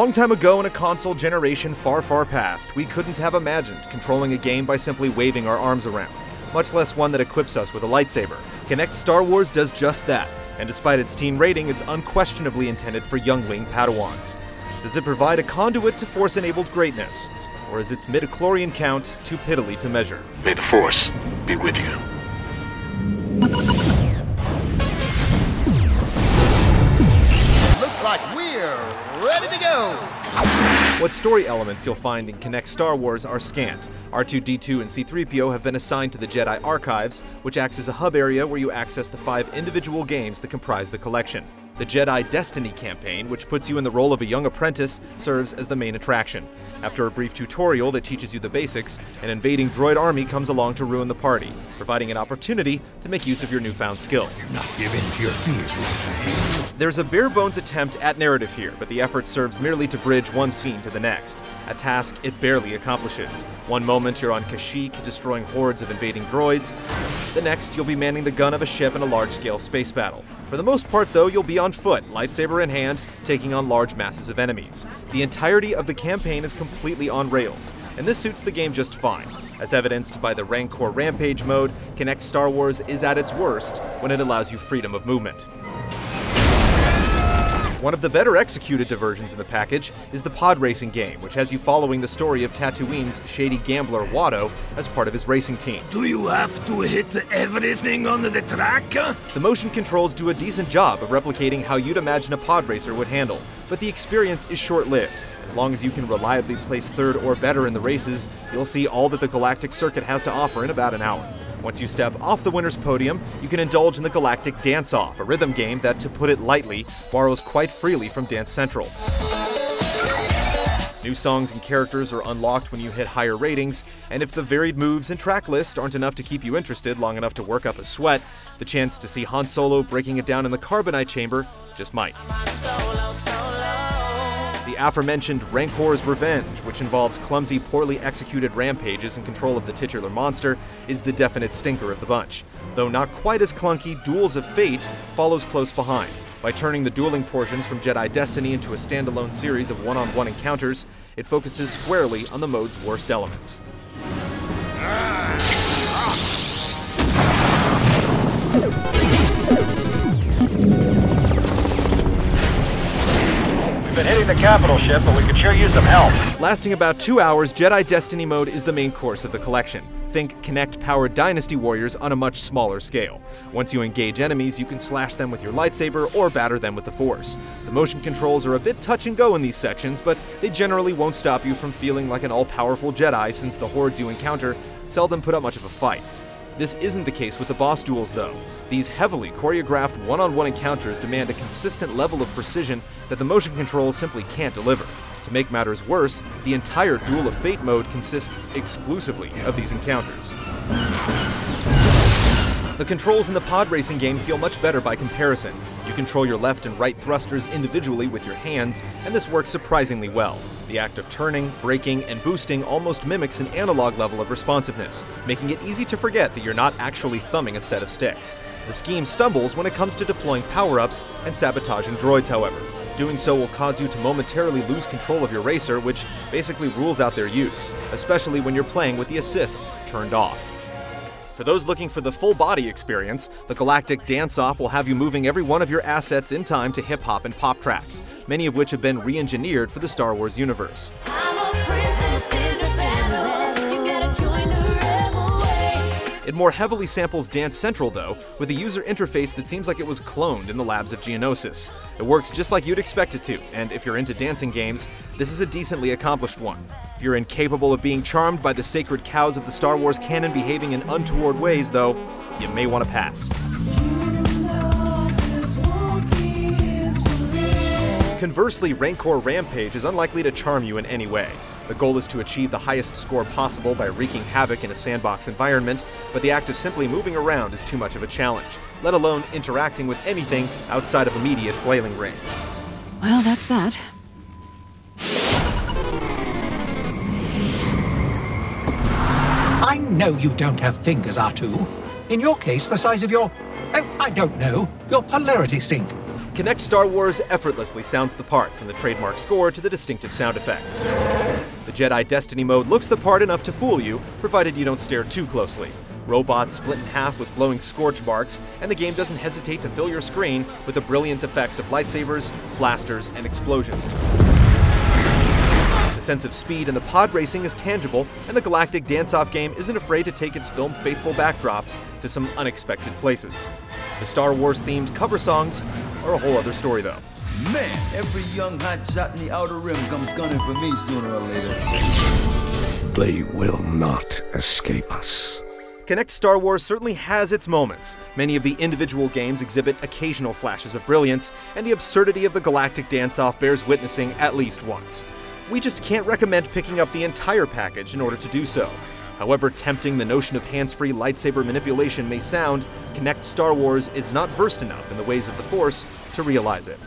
long time ago in a console generation far, far past, we couldn't have imagined controlling a game by simply waving our arms around, much less one that equips us with a lightsaber. Kinect Star Wars does just that, and despite its teen rating, it's unquestionably intended for youngling Padawans. Does it provide a conduit to Force-enabled greatness, or is its midichlorian count too piddly to measure? May the Force be with you. Looks like we're ready to go! What story elements you'll find in Kinect Star Wars are scant. R2-D2 and C-3PO have been assigned to the Jedi Archives, which acts as a hub area where you access the 5 individual games that comprise the collection. The Jedi Destiny campaign, which puts you in the role of a young apprentice, serves as the main attraction. After a brief tutorial that teaches you the basics, an invading droid army comes along to ruin the party, providing an opportunity to make use of your newfound skills. Not give in to your fears. There's a bare-bones attempt at narrative here, but the effort serves merely to bridge one scene to the next, a task it barely accomplishes. One moment you're on Kashyyyk destroying hordes of invading droids, the next you'll be manning the gun of a ship in a large-scale space battle. For the most part, though, you'll be on foot, lightsaber in hand, taking on large masses of enemies. The entirety of the campaign is completely on rails, and this suits the game just fine. As evidenced by the Rancor Rampage mode, Kinect Star Wars is at its worst when it allows you freedom of movement. One of the better executed diversions in the package is the pod racing game, which has you following the story of Tatooine's shady gambler Watto as part of his racing team. Do you have to hit everything on the track? The motion controls do a decent job of replicating how you'd imagine a pod racer would handle, but the experience is short-lived. As long as you can reliably place third or better in the races, you'll see all that the Galactic Circuit has to offer in about an hour. Once you step off the winner's podium, you can indulge in the Galactic Dance-Off, a rhythm game that, to put it lightly, borrows quite freely from Dance Central. New songs and characters are unlocked when you hit higher ratings, and if the varied moves and track list aren't enough to keep you interested long enough to work up a sweat, the chance to see Han Solo breaking it down in the Carbonite chamber just might. The aforementioned Rancor's Revenge, which involves clumsy, poorly executed rampages in control of the titular monster, is the definite stinker of the bunch. Though not quite as clunky, Duels of Fate follows close behind. By turning the dueling portions from Jedi Destiny into a standalone series of one-on-one encounters, it focuses squarely on the mode's worst elements. We've been hitting the capital ship, but we could sure use some help. Lasting about 2 hours, Jedi Destiny mode is the main course of the collection. Think Kinect-powered Dynasty Warriors on a much smaller scale. Once you engage enemies, you can slash them with your lightsaber or batter them with the Force. The motion controls are a bit touch and go in these sections, but they generally won't stop you from feeling like an all-powerful Jedi, since the hordes you encounter seldom put up much of a fight. This isn't the case with the boss duels, though. These heavily choreographed one-on-one encounters demand a consistent level of precision that the motion controls simply can't deliver. To make matters worse, the entire Duel of Fate mode consists exclusively of these encounters. The controls in the pod racing game feel much better by comparison. You control your left and right thrusters individually with your hands, and this works surprisingly well. The act of turning, braking, and boosting almost mimics an analog level of responsiveness, making it easy to forget that you're not actually thumbing a set of sticks. The scheme stumbles when it comes to deploying power-ups and sabotaging droids, however. Doing so will cause you to momentarily lose control of your racer, which basically rules out their use, especially when you're playing with the assists turned off. For those looking for the full-body experience, the Galactic Dance-Off will have you moving every one of your assets in time to hip-hop and pop tracks, many of which have been re-engineered for the Star Wars universe. It more heavily samples Dance Central, though, with a user interface that seems like it was cloned in the labs of Geonosis. It works just like you'd expect it to, and if you're into dancing games, this is a decently accomplished one. If you're incapable of being charmed by the sacred cows of the Star Wars canon behaving in untoward ways, though, you may want to pass. Conversely, Rancor Rampage is unlikely to charm you in any way. The goal is to achieve the highest score possible by wreaking havoc in a sandbox environment, but the act of simply moving around is too much of a challenge, let alone interacting with anything outside of immediate flailing range. Well, that's that. I know you don't have fingers, R2. In your case, the size of your... oh, I don't know, your polarity sink. Kinect Star Wars effortlessly sounds the part, from the trademark score to the distinctive sound effects. The Jedi Destiny mode looks the part enough to fool you, provided you don't stare too closely. Robots split in half with glowing scorch marks, and the game doesn't hesitate to fill your screen with the brilliant effects of lightsabers, blasters, and explosions. The sense of speed in the pod racing is tangible, and the galactic dance-off game isn't afraid to take its film-faithful backdrops to some unexpected places. The Star Wars-themed cover songs are a whole other story, though. Man, every young hotshot in the Outer Rim comes gunning for me sooner or later. They will not escape us. Kinect Star Wars certainly has its moments. Many of the individual games exhibit occasional flashes of brilliance, and the absurdity of the galactic dance-off bears witnessing at least once. We just can't recommend picking up the entire package in order to do so. However tempting the notion of hands-free lightsaber manipulation may sound, Kinect Star Wars is not versed enough in the ways of the Force to realize it.